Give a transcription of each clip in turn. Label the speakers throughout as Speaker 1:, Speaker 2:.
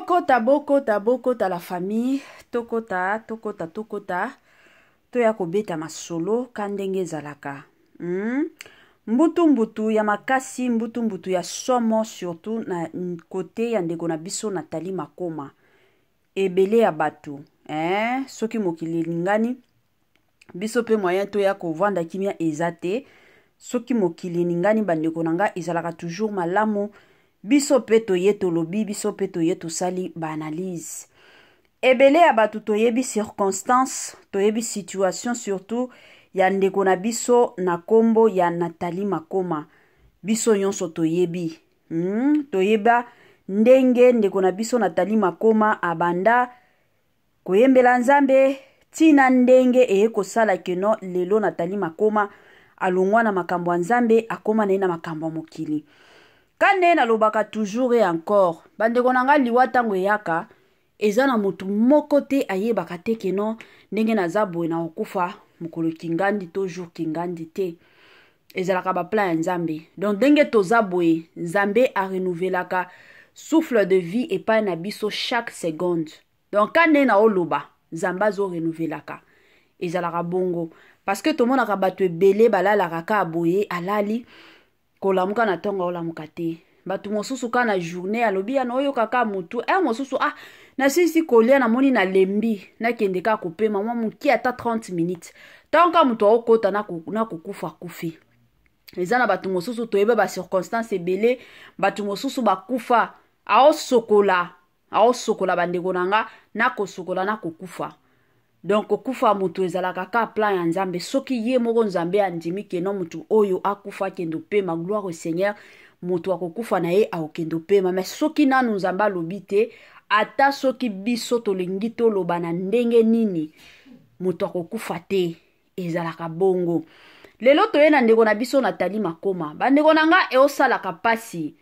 Speaker 1: bokota la famille tokota toya kobeta masolo kandenge zalaka mbutu ya makasi mbutu ya somo surtout na côté ya ndeko na biso Nathalie Makoma ebele ya batu soki mokili lingani biso pe moyen to ya kovanda kimia ezate soki mokili ningani bandeko nanga ezalaka toujours malamu biso pe toye tolobi biso pe toye tosali ba analyse ebele ya batu toyebi circonstance toyebi situation surtout ya ndeko na biso na kombo ya Nathalie Makoma biso nyonso toyebi toyeba ndenge ndeko na biso Nathalie Makoma abanda koyembela nzambe tina ndenge ekosala keno lelo Nathalie Makoma alongwa na makambo ya nzambe akoma na makambo mokili kane na lobaka toujours et encore bandeko nanga liwa tango yaka eza na mutu moko te ayebaka te keno ndenge naza boye na okufa mukolo kingandi toujours kingandi te ezalaka ba plan ya nzambe donc ndenge toza boye nzambe a renouvelaka souffle de vie epai na biso chaque seconde donc kane na oloba nzambe azo renouvelaka ezalaka bongo parce que tomonaka bato ebele balalaka ka boye alali kolamuka na tonga olamuka te batu mosusu ka na journée alobi ya noyo kaka mutu mosusu na sisi kolia na moni na lembi na kende ka kopema mwa muki ata 30 minutes tanka mutu okota na kukufa kufi ezana batu mosusu toyeba ba circonstance ebele batu mosusu bakufa aosokola bandeko nanga na kosokola na kukufa donc okufa mutu ezalaka ka plan ya nzambe soki ye moko nzambe andimi keno mutu oyo akufa kendo pema gloire au Seigneur mutu akokufa na ye aokendo pema mais soki nanu nzambe alobi te ata soki biso tolingi toloba na ndenge nini mutu akokufa te ezalaka bongo lelo toye na ndeko na biso Nathalie Makoma bandeko nanga eosalaka pasi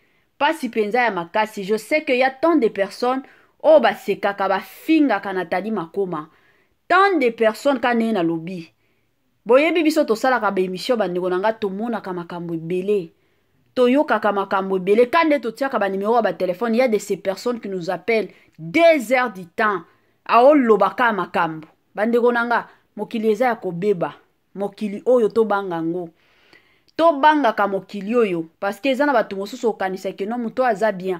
Speaker 1: penza ya makasi je sais que y a tant de personnes o basekaka bafingaka Nathalie Makoma tant de personnes kane na lobby boyebi biso tosalaka ba émission bandeko nanga tomonaka makambo ebele toyokaka makambo ebele kande totiaka ba numéro ba téléphone il y a de ces personnes qui nous appellent 2 heures du temps aolobaka makambo bandeko nanga mokili eza ya kobeba mokili oyo tobangango tobangaka mokili oyo parce que eza na bato mosusu okanisa keno mutu aza bien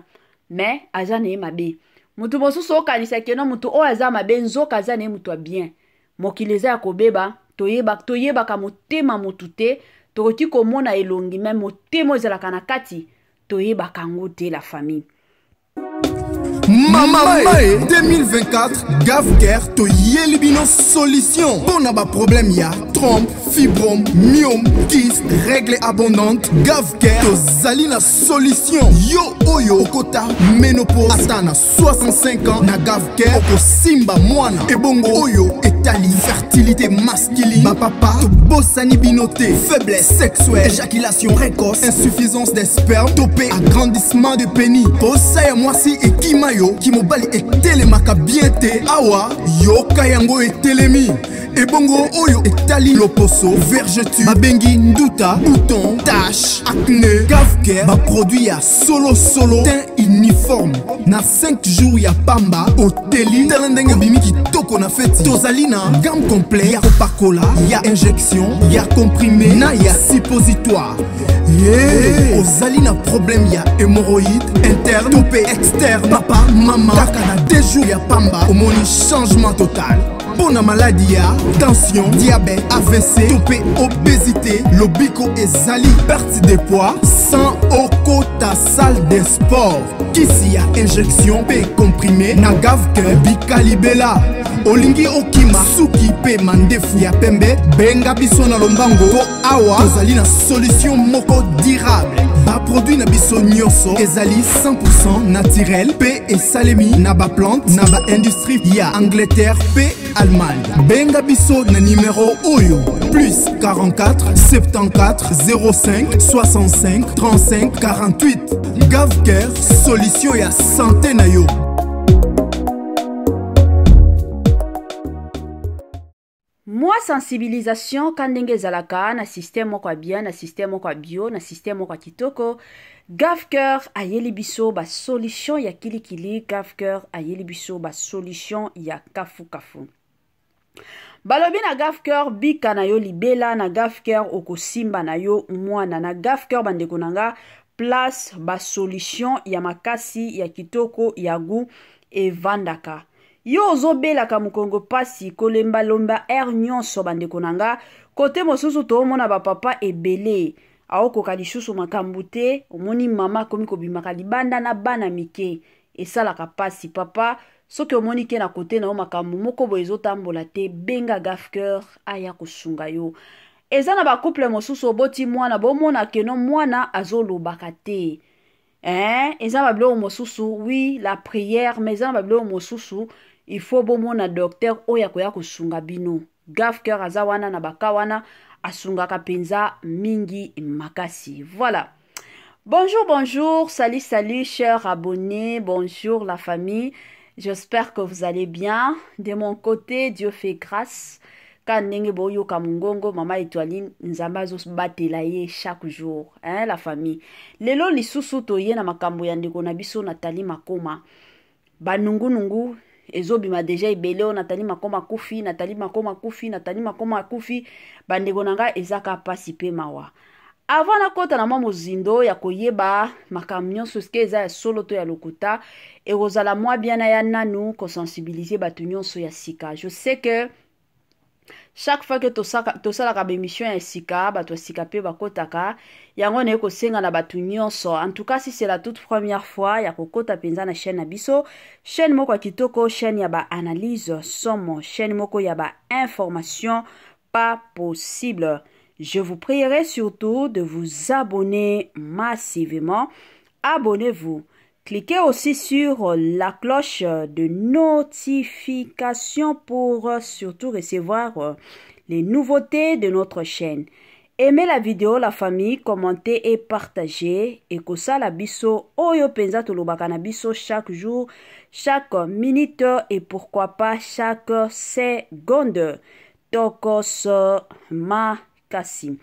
Speaker 1: mais aza na mabe mutu mosusu okanisa keno mutu o aza mabe nzoka aza na mutu a bien mokili eza ya kobeba toyebaka motema mutu te tokoki komona elongi même motema ezalaka na kati toyebaka ngo te la famille
Speaker 2: Mama 2024 Gavker to Yelibino solution pour naba problème ya trompe, fibrome, myome, kyste, règle abondante Gavker to zalina solution yo oyo okota ménopause atana 65 ans na Gavker oko simba mwana ebongo oyo etali fertilité masculine ba papa to bosani binoté faiblesse sexuelle éjaculation précoce insuffisance des spermes topé agrandissement de pénis posaya mwasi ekima yo kimobali etelemaka bien te awa yoka yango etelemi ebongo oyo etali loposo vergeture babengi nduta bouton tache acné Gavker ba produit ya solo teint uniforme na 5 jours ya pamba oteli talendenge bimiki toko na feti tozali na gamme complet ya kopakola ya injection ya comprimé na ya suppositoire ozali na problème ya hémorroïde interne topé externe papa mama kaka na 2 jours ya pamba omoni changement total pour la maladie ya tension diabète AVC topé obésité lobiko ezali perte de poids sans okota salle de sport kisi ya injection pe comprimé na Gavker bikalibela olingi okima suki pe mandefu ya pembe benga biso na lombango po awa tozali na solution moko durable ba produit na biso nyonso ezali 100% naturel pe esalemi na ba plante na ba industrie ya Angleterre pe Allemagne benga biso na numéro oyo plus 44 74 05 65 35 48 Gavker solution ya santé na yo.
Speaker 1: Moi sensibilisation kandenge zalaka na système moko bien na système moko bio na système moko kitoko Gafker ayeli biso ba solution ya kilikili, Gafker ayeli biso ba solution ya kafu kafu. Balobi na Gafker bika na yo libela, na Gafker okosimba na yo mwana, na Gafker bandeko nanga place ba solution ya makasi ya kitoko ya gu evandaka. Yo ozobelaka mukongo pasi kolemba lomba nyonso bandeko nanga, kote mosusu toomona ba papa ebele aokoka lisusu makambo te, omoni mama komi kobimaka libanda na bana mike esalaka pasi. Papa soki omoni ke na kote na o makambo moko bo ezotambola te, benga Gafker aya kosunga yo. Eza na ba couple mosusu oboti mwana bomona keno mwana azolobaka te. Eza na babilo mosusu, oui la prière, mais eza na babilo mosusu il faut bomona docteur oya koya kosunga bino. Gafker aza wana na baka wana asungaka penza mingi makasi. Voilà. Bonjour, bonjour, salut, salut, chers abonnés, bonjour la famille. J'espère que vous allez bien. De mon côté, Dieu fait grâce. Quand nenge boyo kamungongo, mama Étoiline, nzambazo batela ye chaque jour, la famille. Lelo lisusu toye na makambo ya ndeko na biso Nathalie Makoma. Banungu nungu ezobima deja ibeleo, Nathalie Makoma kufi, Nathalie Makoma kufi, Nathalie Makoma kufi, bandeko nanga ezaka pasi pe mawa. Avant na kota na mwa zindo ya koyeba makambo nyonso ske eza ya solo to ya lokuta, ekozala mwa biana ya nanu ko sensibiliser batu nyonso ya sika. Je sais que chaque fois que tosalaka bémission ya sika, batu ya sika pe bakotaka, yango na eko senga na batu nyonso. En tout cas, si c'est la toute première fois ya kokota penza na chaîne na biso, chaîne moko ya kitoko, chaîne ya ba analyse somo, chaîne moko ya ba information pas possible. Je vous prierai surtout de vous abonner massivement. Abonnez-vous. Cliquez aussi sur la cloche de notification pour surtout recevoir les nouveautés de notre chaîne. Aimez la vidéo, la famille, commentez et partagez. Et que ça la biso, oyo penza tolobaka na biso chaque jour, chaque minute et pourquoi pas chaque seconde. Tokos ma kasi.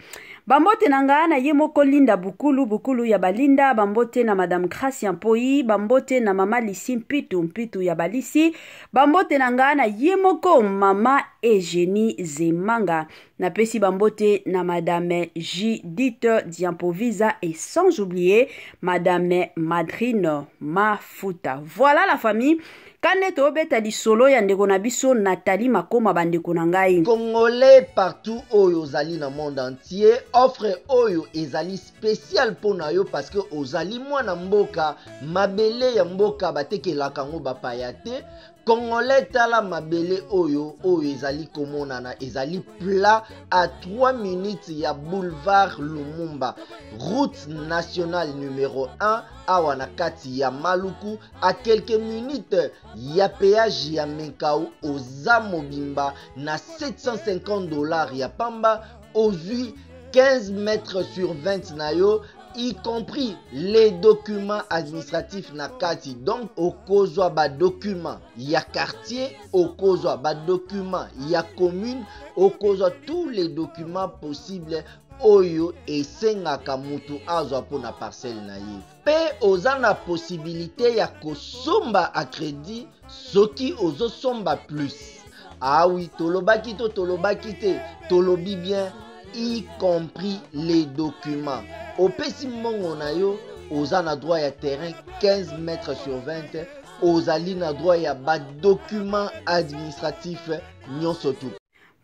Speaker 1: Bambote nanga na ye moko Linda bukulu ya balinda, bambote na Madame Gracia Mpoi, bambote na Mama Lisi mpitu ya balisi, bambote nanga na ye moko Mama Eugénie Zemanga, na pesi bambote na Madame Judith Diampovisa et sans oublier Madame Madrine Mafuta. Voilà la famille. Kane to beta di solo ya ndeko na biso Nathalie Makoma bandeko na ngai.
Speaker 3: Congolais partout oyo ozali na monde entier, offre oyo ezali spécial pona yo parce que ozali mwana mboka, mabele ya mboka batekelaka ngo bapaya te. Congolais tala mabele oyo ezali komonana, ezali plat à 3 minutes ya boulevard Lumumba, route nationale numéro 1 awa na kati ya Maluku, à quelques minutes ya péage ya Menkau oza mobimba na $750 ya pamba, ozui 15 mètres sur 20 na yo, y compris les documents administratifs na kati. Donc okozwa ba document ya quartier, okozwa ba document ya commune, okozwa tous les documents possibles oyo esengaka mutu azwa pona parcelle na ye. Pe oza na possibilité ya kosomba a crédit soki ozosomba plus. Ah oui, tolobaki te, tolobi bien, y compris les documents. Au pesi mongo na yo, oza na droit ya terrain 15 mètres sur 20, ozali na droit ya ba document administratif nyonso tu.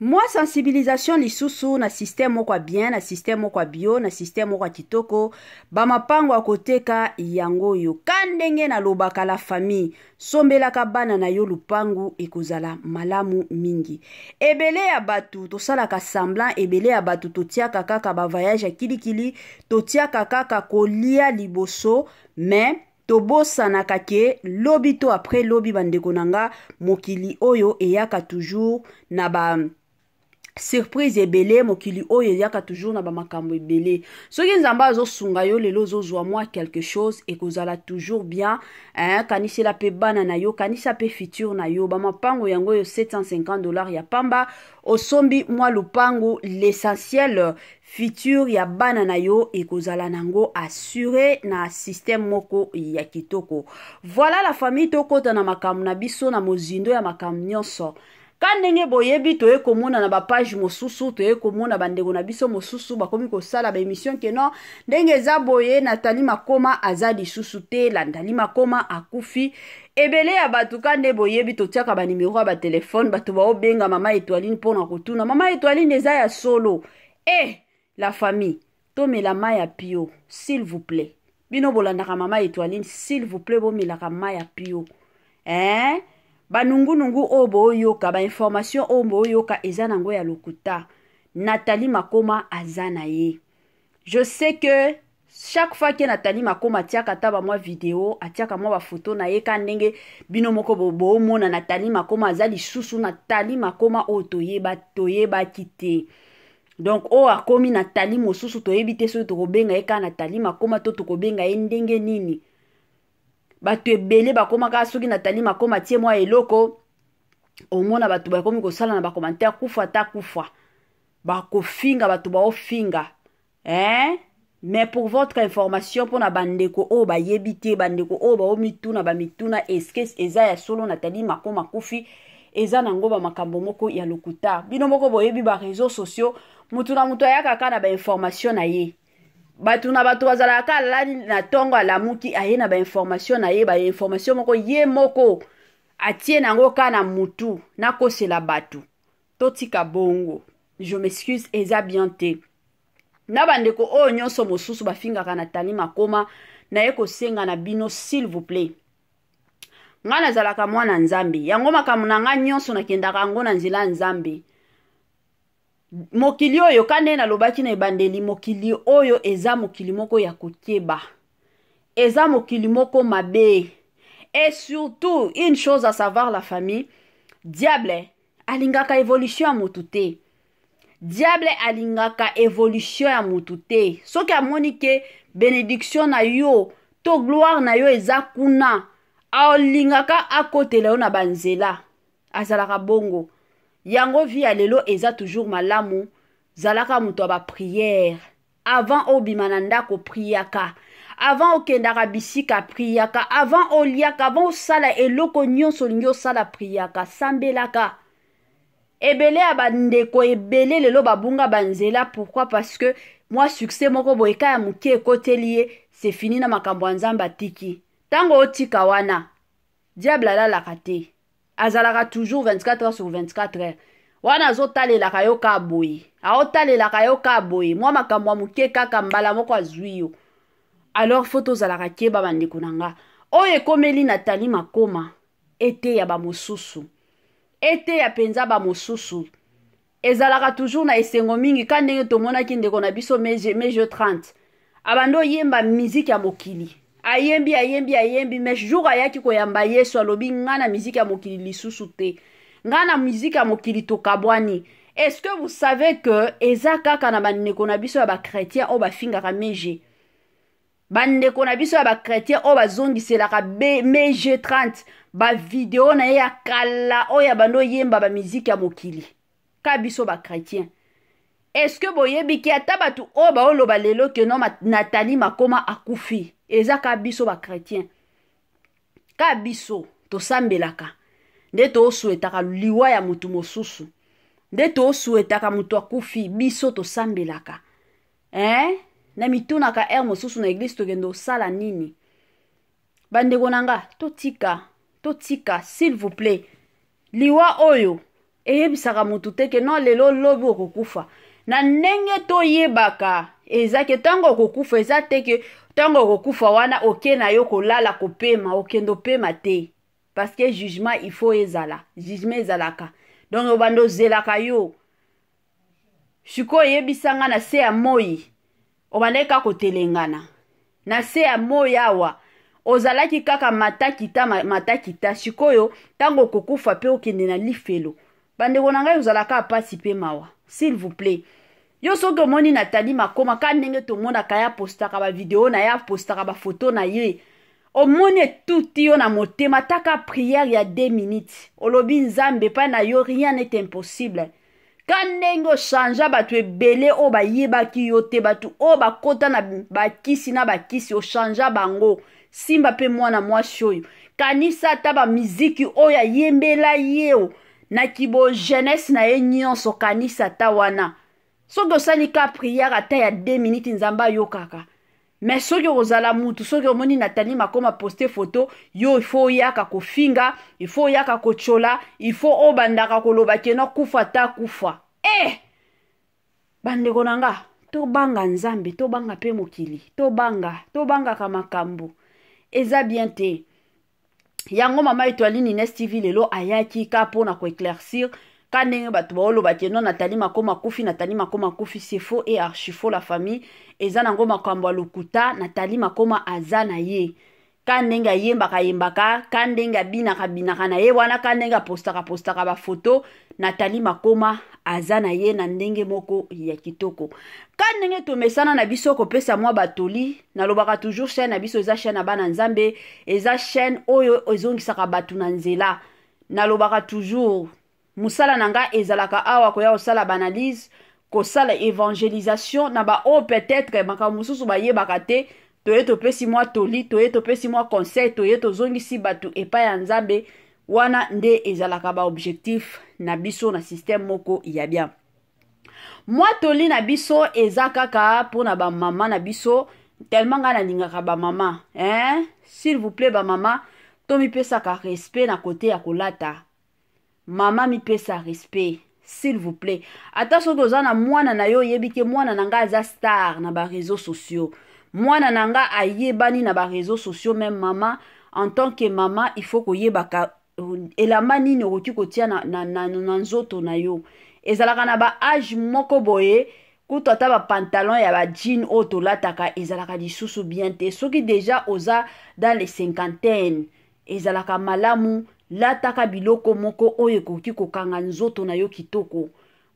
Speaker 1: Moi sensibilisation lisusu na système moko bien, na système moko bio, na système moko kitoko, ba mapango akoteka yango yo. Kandenge na lobaka la famille, sombelaka bana na yo lupangu ekozala malamu mingi. Ebele ya batu tosalaka semblant, ebele ya batu totiaka kaka ba voyage ya kilikili, totiaka kaka kolia liboso, mais tobosana kake lobi to après lobi bandeko nanga mokili oyo eyaka toujours na ba surprise ebele mokili oyo yaka toujours na bamakambo ebele soki nzamba azosunga yo lelo ozozwa mwa quelque chose ekozala toujours bien kanisela pe bana na yo kanisa pe futur na yo bamapango yango yo $750 ya pamba osombi mwa lupango l'essentiel futur ya bana na yo ekozala nango assuré na système moko ya kitoko. Voilà la famille tokota na makambo na biso na mozindo ya makambo nyonso. Kandenge boyebi toye komona na ba page mosusu toye komona bandeko na biso mosusu bakomi kosala ba émission keno ndenge za boye Nathalie Makoma azadi susu te Nathalie Makoma akufi ebele ya batu kande boyebi totiaka ba numéro ba téléphone batu ba obenga mama Étoiline pona kotuna mama Étoiline eza ya solo la famille tomela maya pio s'il vous plaît bino bolandaka mama Étoiline s'il vous plaît bomelaka maya pio banungu obo yoka ba information obo yoka eza nango ya lokuta Nathalie Makoma azana ye. Je sais que chaque fois que Nathalie Makoma tiaka taba moi vidéo atiaka moi ba photo na ye kandenge bino moko bobo mona Nathalie Makoma azali susu Nathalie Makoma o toyeba kite. Donc o akomi Nathalie mosusu toyebi te so tokobenga ye ka Nathalie Makoma to tokobenga ye ndenge nini. Batu ebele bakoma ka soki Nathalie Makoma tie moi eloko omona batu bakomi kosala na ba commentaire kufa ta kufa bakofinga batu ba ofinga mais pour votre information pour na bandeko o ba yebite bandeko o ba omituna ba mituna eske eza ya solo Nathalie Makoma kufi eza nango ba makambo moko ya lokuta bino moko boyebi ba réseaux sociaux mutu na mutu ya kaka na ba information na ye batu na batu bazalaka lali na tongo alamuki aye na ba information na ye ba information moko ye moko atie nango kana mutu na kosela batu totika bongo je m'excuse eza bien te na bandeko o nyonso mosusu bafingaka Nathalie Makoma na ye kosenga na bino s'il vous plaît nga nazalaka mwana nzambe yango makambo na nga nyonso nakendaka ngo na nzela nzambe mokili oyo kande na lobaki na ebandeli mokili oyo eza mokili moko ya kokeba eza mokili moko mabe et surtout une chose à savoir la famille diable alingaka évolution ya mutu te diable alingaka évolution ya mutu te soki amoni ke bénédiction na yo to gloire na yo eza kuna alingaka akotela yo na banzela azalaka bongo yango vi ya lelo eza toujours malamu zalaka mutu ba prière avant obima na ndako priaka avant okendaka bisika priaka avant oliaka avant osala eloko nyonso olingi osala priaka sambelaka ebele ya bandeko ebele lelo babunga banzela. Pourquoi? Parce que moi succès moko boyeka ya muke ekoteli ye c'est fini na makambo ya nzambe atiki tango otika wana diable alalaka te azalaka toujours 24 heures sur 24 heures wana azotalelaka yo ka boye aotalelaka yo ka boye mwa makambo ya muke kaka mbala moko azwi yo. Alors faut tozalaka keba bandeko nanga oyo ekomeli Nathalie Makoma ete ya bamosusu ete ya penza bamosusu ezalaka toujours na esengo mingi kandenge tomonaki ndeko na biso meje 30 abando yemba musique ya mokili ayembi mais jour ayaki koyamba Yesu alobi ngana musique ya mokili lisusu te ngana musique ya mokili tokabwani. Est-ce que vous savez que eza kaka na bandeko na biso ya ba chrétien o bafingaka meje bandeko na biso ya ba chrétien o bazongiselaka meje 30 ba video na ya kala o ya bando yemba ba musique ya mokili ka biso ba chrétien. Est-ce que boyebi ki ata batu o ba oloba lelo ke no Nathalie Makoma akufi eza ka biso ba chrétien ka biso to sambelaka nde to souhaitaka liwa ya mutu mosusu nde to souhaitaka mutu akufi biso to sambelaka na mitunaka er mosusu na église tokendo sala nini bandeko nanga totika s'il vous plaît liwa oyo eyebisaka mutu te ke no lelo lobi okokufa na ndenge toyebaka eza ke tango okokufa eza te ke tango okokufa wana oke na yo kolala kopema okendo pema te parce que jugement il faut ezala jugement ezalaka donc obando zelaka yo shiko yebisanga na se ya moi obandeka kotelengana na se ya moi awa ozalaki kaka matakita shikoyo tango kokufa pe okende na lifelo bandeko na ngai ozalaka pasi pe mawa s'il vous plaît. Yo soki omoni Nathalie Makoma ka ndenge tomonaka ya postaka ba video na ya postaka ba photo na ye. Omoni etuti yo na motema taka prière ya 2 minutes. Olobi nzambe pa na yo rien n'est impossible. Ka ndenge ochangea bato ebele o bayebaki yo te bato o bakota na bakisi na bakisi ochangea bango. Simba pe mwana mwasi oyo. Kanisa ata ba miziki oyo ayembela yeo na kibo jeunesse na ye nyonso kanisa ata wana. Soki osali ka prière ata ya 2 minutes nzamba yo kaka. Mais soki ozala mutu soki omoni Nathalie Makoma poster photo yo il faut yaka kofinga, il faut yaka kochola, il faut obandaka koloba keno kufa ta kufa. Bandeko nanga to banga nzambe to banga pe mokili to banga kama makambo eza bien te. Yango mama Etoile Nines TV lelo ayaki ka pona ko éclaircir ka ndenge bato baoloba keno Nathalie Makoma kufi c'est faux et archi faux la famille eza nango makambo lokuta Nathalie Makoma aza na ye ka ndenge yembaka ka ndenge binaka na ye wana ka ndenge postaka ba photo Nathalie Makoma aza na ye na ndenge moko ya kitoko ka ndenge tomesana na biso kopesa mwa batoli nalobaka toujours chaîne na biso eza chaîne na bana nzambe eza chaîne oyo ezongisaka batu na nzela nalobaka toujours musala nanga ezalaka awa koya osala banalise kosala évangélisation na ba o peut-être maka mususu bayebaka te toye topesi mwa toli toye topesi mwa conseil toye tozongisi batu epa ya nzambe wana nde ezalaka ba objectif na biso na système moko ya bien. Mwa toli na biso eza kaka pona ba mama na biso tellement nga nalingaka ba mama s'il vous plaît ba mama to mi pesa ka respect na côté ya kolata. Mama mi pesa respect s'il vous plaît. Ata soki oza na mwana na yo yebike mwana nanga aza star na ba réseaux sociaux. Mwana nanga ayebani na ba réseaux sociaux même mama en tant que mama il faut koyebaka elamba nini okoki kotia na nzoto na yo. Ezalaka na ba âge moko boye kuto ata ba pantalon ya ba jean o tolataka ezalaka lisusu bien te. Soki déjà oza dans les cinquantaines ezalaka malamu lataka biloko moko oyo koki kokanga nzoto na yo kitoko.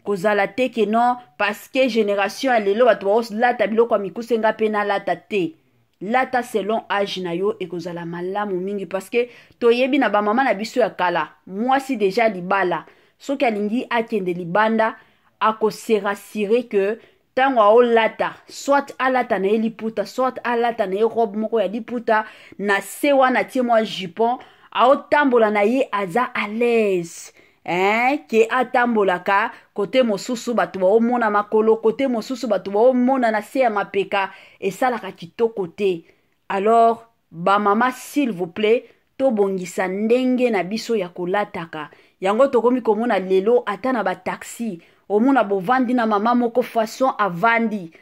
Speaker 1: Kozala te ke non parce que génération lelo bato lata biloko mikusenga pe na lata te. Lata selon âge na yo et kozala malamu mingi parce que toyebi na ba mama na biso ya kala. Moi si déjà libala soki alingi akende libanda ako se rassurer que tango o lata soit alata na liputa soit alata na robe moko ya liputa na se wana tie moi jupon aotambola na ye aza à l'aise ke atambolaka kote mosusu bato baomona makolo kote mosusu bato baomona na se ya mapeka esalaka kitoko te. Alors ba mama s'il vous plaît to bongisa ndenge na biso ya kolataka yango tokomi komona lelo ata na ba taxi omona bovandi na mama moko façon avandi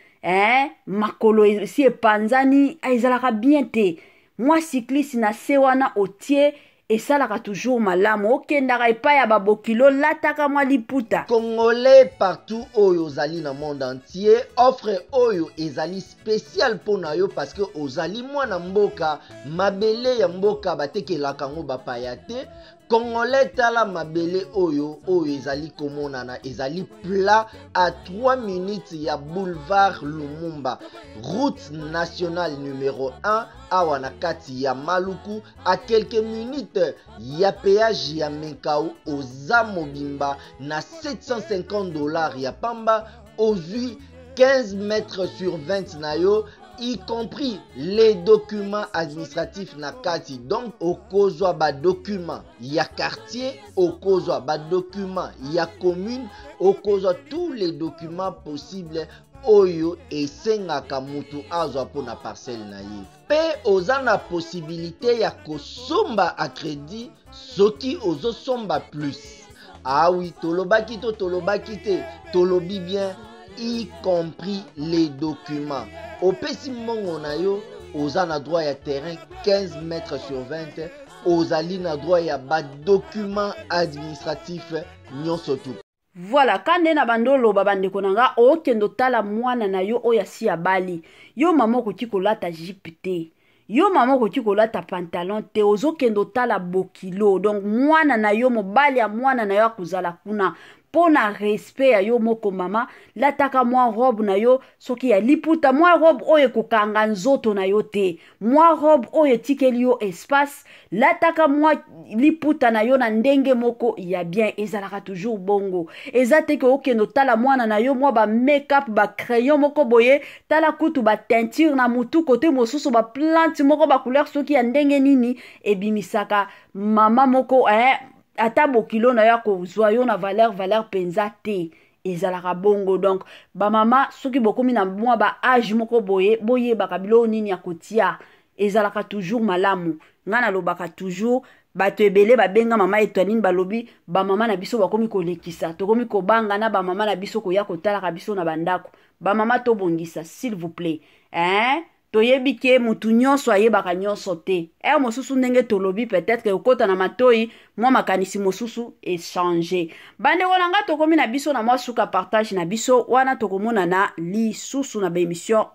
Speaker 1: makolo si epanzani ezalaka bien te. Moi cycliste na se wana otie esalaka toujours malamu okendaka epai ya babokilo lataka mwa liputa.
Speaker 3: Congolais partout oyo ozali na monde entier offre oyo ezali spécial pona yo parce que ozali mwana mboka mabele ya mboka batekelaka ngo bapaya te. Congolais tala mabele oyo ezali komonana ezali plat à 3 minutes ya boulevard Lumumba route nationale numéro 1 awa na kati ya Maluku à quelques minutes ya péage ya Menkau oza mobimba na $750 ya pamba ozui 15 mètres sur 20 na yo y compris les documents administratifs na kati. Donc okozwa ba document ya quartier, okozwa ba document ya commune, okozwa tous les documents possibles oyo esengaka mutu azwa pona parcelle na ye. Pe oza na possibilité ya kosomba a crédit soki ozosomba plus. Ah oui, tolobaki te, tolobi bien y compris les documents. Opesi mongo na yo oza na droit ya terrain 15 mètres sur 20 ozali na droit ya ba document administratif nyonso tu.
Speaker 1: Voilà, kande na bandolo babandeko nanga okendo tala mwana na yo oya si ya bali yo mama koki kolata jipe te yo mama koki kolata pantalon te ozokendo tala bokilo. Donc mwana na yo mobali ya mwana na yo akuzala kuna pona respect ya yo moko mama lataka mwa robe na yo soki ya liputa mwa robe oyo ekokanga nzoto na yo te mwa robe oyo etikeli yo espace lataka mwa liputa na yo na ndenge moko ya bien ezalaka toujours bongo eza te ke okende otala mwana na yo mwa ba make-up ba crayon moko boye tala kutu ba teinture na mutu kote mosusu ba plante moko ba couleur soki ya ndenge nini ebimisaka mama moko ata bokilo na yo akozwa yo na valeur penza te ezalaka bongo donc bamama soki bokomi na mwa ba age moko boye boyebaka biloko nini ya kotia ezalaka toujours malamu nga nalobaka toujours bato ebele babenga mama Etoinine balobi bamama na biso bakomi kolekisa tokomi kobangana bamama na biso koya kotalaka biso na bandako bamama tobongisa s'il vous plaît toyebi ke mutu nyonso ayebaka nyonso te mosusu ndenge tolobi peut-être ke okota na matoi mwa makanisi mosusu échanger bandeko na nga tokomi na biso na mwa suka partage na biso wana tokomona na lisusu na ba émission